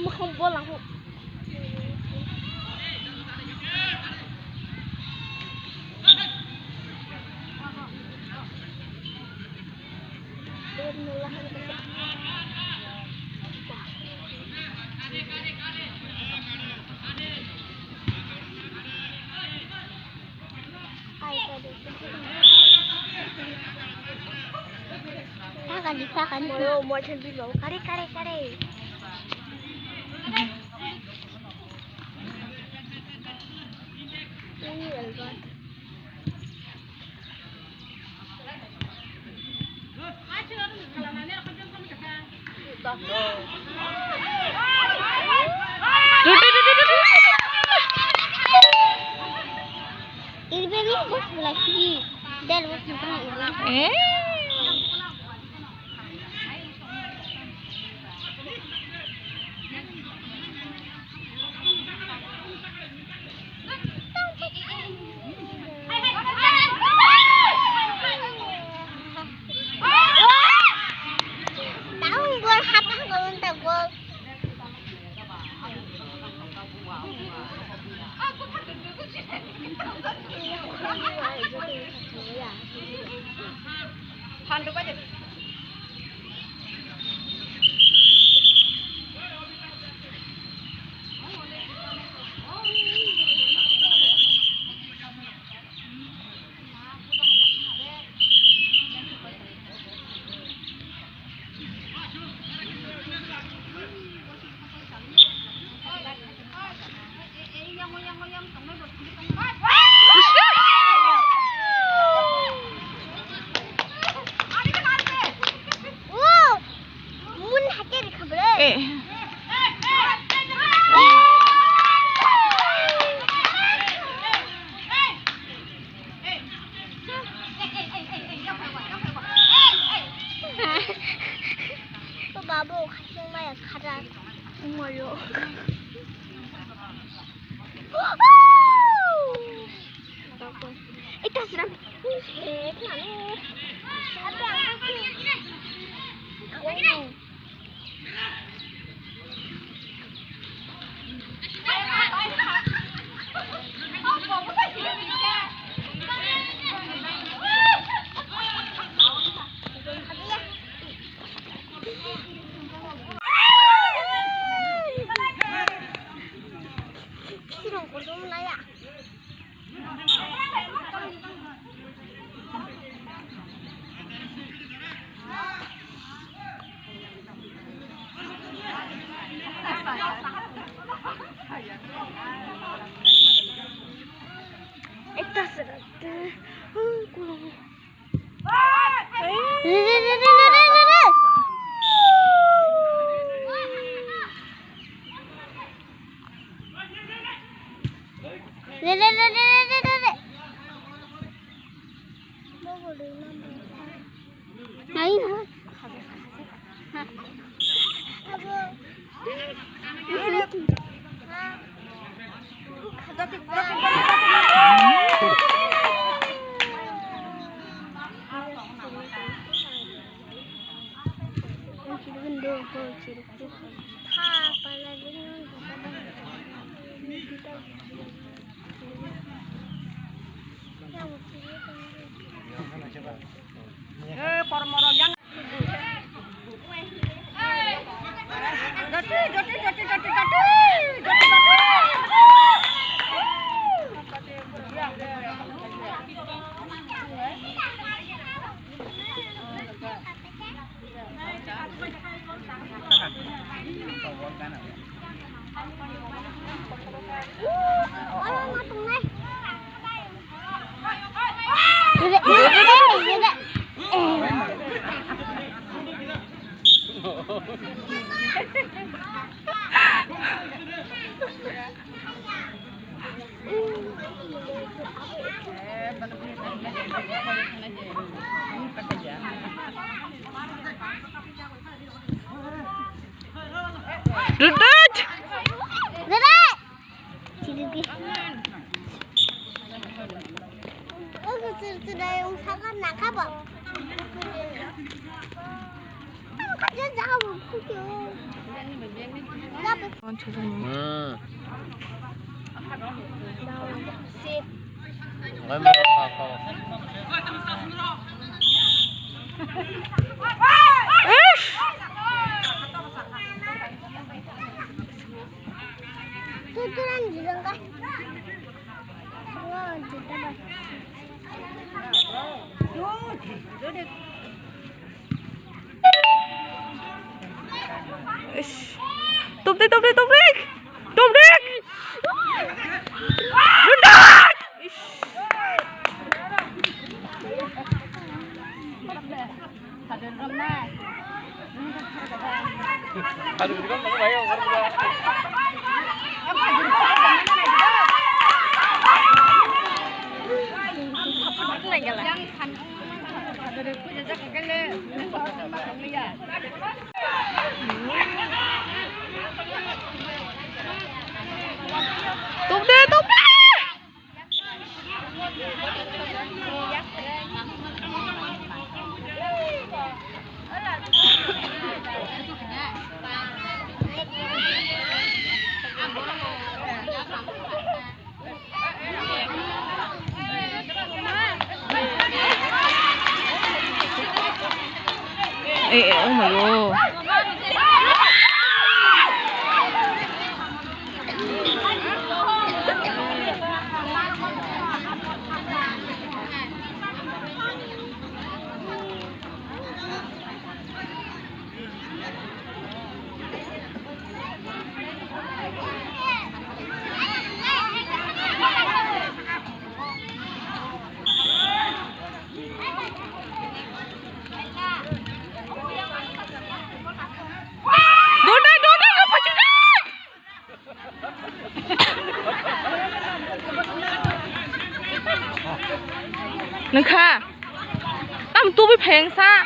em không vô lòng Dipakan mau jadi lo kare. Ini elbat. Ini bos lagi. Dan bos ini. Handuk aja. Babu kacang maya karat umayo. Itu seram. Itu serat. Kurang. Dudut. Dudut. Cidugi. Oh, sudah yang sangat nak apa? Kamu kerja jauh, kucing. Nggak ไม่มาเขา 뚜뚜랑 주던가? 우와, 진짜 Tôm đi, tôm đi, tôm đi. Tôm đi. Đừng đá. Aduh, itu kan mau bayar orang Tôm đi, tôm đi. Ê, oh my god. Nâng kha, tao tu với phèn xa.